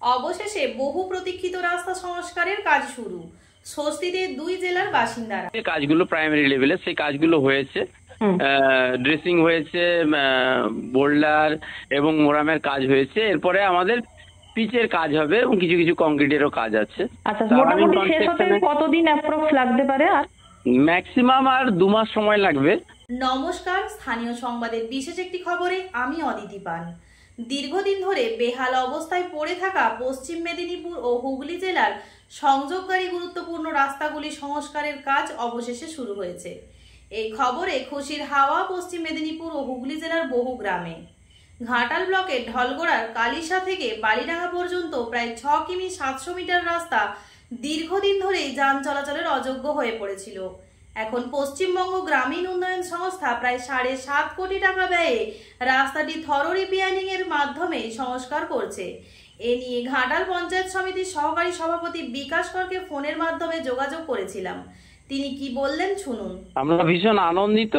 অবশেষে বহু প্রতীক্ষিত রাস্তা সংস্কারের কাজ শুরু, স্বস্তিতে দুই জেলার বাসিন্দারা। কাজগুলো প্রাইমারি লেভেলে সেই কাজগুলো হয়েছে, ড্রেসিং হয়েছে, বোল্ডার এবং মোরামের কাজ হয়েছে। এরপরে আমাদের পিচের কাজ হবে এবং কিছু কিছু কংক্রিটেরও কাজ আছে। আচ্ছা, মোটামুটি শেষ হতে কতদিন অ্যাপ্রক্স লাগতে পারে? আর ম্যাক্সিমাম আর 2 মাস সময় লাগবে। নমস্কার, স্থানীয় সংবাদের বিশেষ একটি খবরে আমি অদিতি পান। দীর্ঘদিন ধরে বেহাল অবস্থায় পড়ে থাকা পশ্চিম মেদিনীপুর ও হুগলি জেলার সংযোগকারী গুরুত্বপূর্ণ রাস্তাগুলি সংস্কারের কাজ অবশেষে শুরু হয়েছে। এই খবরে খুশির হাওয়া পশ্চিম মেদিনীপুর ও হুগলি জেলার বহু গ্রামে। ঘাটাল ব্লকের ঢলগড়ার কালিশা থেকে বালিডাঙ্গা পর্যন্ত প্রায় 6 কিমি 700 মিটার রাস্তা দীর্ঘদিন ধরেই যান চলাচলের অযোগ্য হয়ে পড়েছিল। এখন পশ্চিমবঙ্গ গ্রামীণ উন্নয়ন সংস্থা প্রায় 7.5 কোটি টাকা ব্যয়ে রাস্তাটি থরো রিপেয়ারিং এর মাধ্যমে সংস্কার করছে। এ নিয়ে ঘাটাল পঞ্চায়েত সমিতির সহকারী সভাপতি বিকাশ করকে ফোনের মাধ্যমে যোগাযোগ করেছিলাম। তিনি কি বললেন শুনুন। আমরা ভীষণ আনন্দিত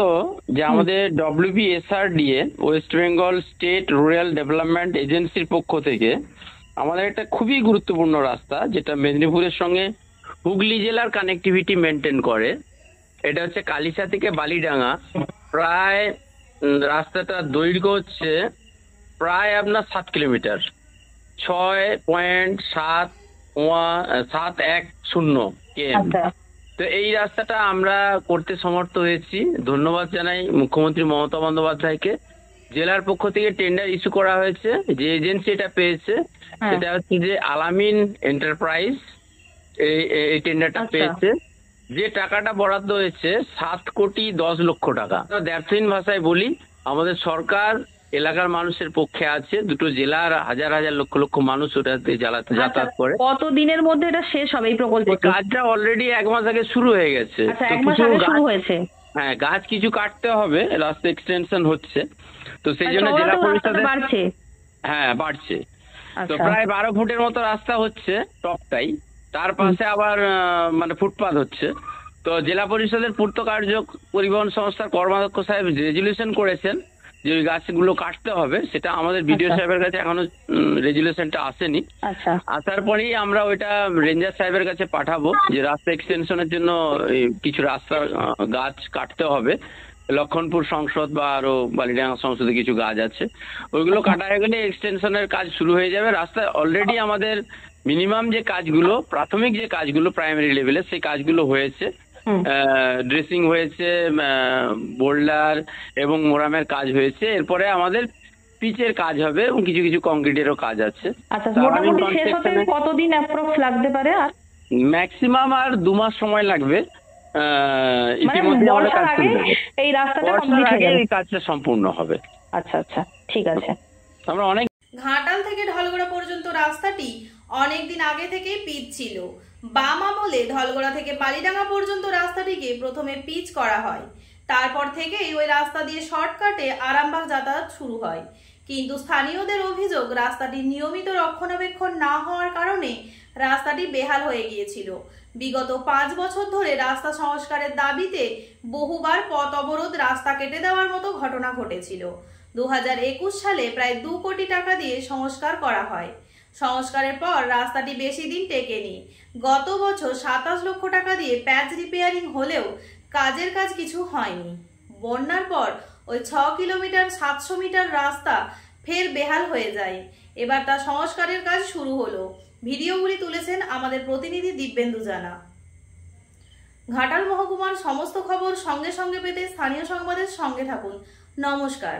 যে আমাদের WBSRDA West Bengal state rural development এজেন্সির পক্ষ থেকে আমাদের একটা খুবই গুরুত্বপূর্ণ রাস্তা, যেটা মেদিনীপুরের সঙ্গে হুগলি জেলার কানেক্টিভিটি মেনটেন করে। এটা হচ্ছে কালিশা থেকে বালিডাঙ্গা। প্রায় রাস্তাটার দৈর্ঘ্য হচ্ছে প্রায় আপনার 7 কিলোমিটার, 6.710 km। তো এই রাস্তাটা আমরা করতে সমর্থ হয়েছি। ধন্যবাদ জানাই মুখ্যমন্ত্রী মমতা বন্দ্যোপাধ্যায়কে। জেলার পক্ষ থেকে টেন্ডার ইস্যু করা হয়েছে। যে এজেন্সি এটা পেয়েছে সেটা হচ্ছে যে আলামিন এন্টারপ্রাইজ এই টেন্ডারটা পেয়েছে। যে টাকাটা বরাদ্দ হয়েছে 7,10,00,000 টাকা। দ্ব্যর্থহীন ভাষায় বলি, আমাদের সরকার এলাকার মানুষের পক্ষে আছে। দুটো জেলার হাজার হাজার লক্ষ লক্ষ মানুষ ওটাতে যাতায়াত করে। কত দিনের মধ্যে এটা শেষ হবে এই প্রকল্প? কাজটা অলরেডি 1 মাস আগে শুরু হয়ে গেছে। হ্যাঁ, গাছ কিছু কাটতে হবে, রাস্তা এক্সটেনশন হচ্ছে। তো সেই জন্য জেলা পরিষদ বাড়ছে। হ্যাঁ, বাড়ছে। তো প্রায় 12 ফুটের মতো রাস্তা হচ্ছে টপটাই, তার পাশে আবার মানে ফুটপাথ হচ্ছে। তো জেলা পরিষদের পূর্ত কার্য পরিবহন সংস্থার কর্মাধ্যক্ষ সাহেব রেজুলেশন করেছেন যে ওই গাছগুলো কাটতে হবে। সেটা আমাদের বিডিও সাহেবের কাছে এখনো রেজুলেশনটা আসেনি। আসার পরেই আমরা ওইটা রেঞ্জার সাহেবের কাছে পাঠাবো যে রাস্তা এক্সটেনশনের জন্য কিছু রাস্তা গাছ কাটতে হবে। লক্ষণপুর সংসদ বা আরো বালিডাঙ্গা সংসদে কিছু গাছ আছে, ওইগুলো কাটা হয়ে গেলে এক্সটেনশনের কাজ শুরু হয়ে যাবে। রাস্তা অলরেডি আমাদের মিনিমাম যে কাজগুলো, প্রাথমিক যে কাজগুলো প্রাইমারি লেভেলে, সেই কাজগুলো হয়েছে। ড্রেসিং হয়েছে, বোল্ডার এবং মোরামের কাজ হয়েছে। এরপরে আমাদের পিচের কাজ হবে এবং কিছু কিছু কংক্রিটেরও কাজ আছে। কতদিন অ্যাপ্রক্স লাগতে পারে? আর ম্যাক্সিমাম আর 2 মাস সময় লাগবে। এই রাস্তাটা কমপ্লিট হয়ে যাবে, এই কাজটা সম্পূর্ণ হবে। আচ্ছা আচ্ছা, ঠিক আছে। আমরা অনেক ঘাটাল থেকে ঢলগড়া পর্যন্ত রাস্তাটি অনেকদিন আগে থেকেই পিচ ছিল। বাম আমলে ঢলগড়া থেকে বালিডাঙ্গা পর্যন্ত রাস্তাটিকে প্রথমে পিচ করা হয়। তারপর থেকেই ওই রাস্তা দিয়ে শর্টকাটে আরামবাগ যাতায়াত শুরু হয়। কিন্তু স্থানীয়দের অভিযোগ, রাস্তাটি নিয়মিত রক্ষণাবেক্ষণ না হওয়ার কারণে রাস্তাটি বেহাল হয়ে গিয়েছিল। বিগত 5 বছর ধরে রাস্তা সংস্কারের দাবিতে বহুবার পথ অবরোধ, রাস্তা কেটে দেওয়ার মতো ঘটনা ঘটেছিল। 2021 সালে প্রায় 2 কোটি টাকা দিয়ে সংস্কার করা হয়। সংস্কারের পর রাস্তাটি বেশি দিন টেকেনি। গত বছর 27 লক্ষ টাকা দিয়ে প্যাচ রিপেয়ারিং হলেও কাজের কাজ কিছু হয়নি। বন্যার পর ওই 6 কিলোমিটার 700 মিটার রাস্তা ফের বেহাল হয়ে যায়। এবার তা সংস্কারের কাজ শুরু হলো। ভিডিওগুলি তুলেছেন আমাদের প্রতিনিধি দিব্যেন্দু জানা। ঘাটাল মহকুমার সমস্ত খবর সঙ্গে সঙ্গে পেতে স্থানীয় সংবাদের সঙ্গে থাকুন। নমস্কার।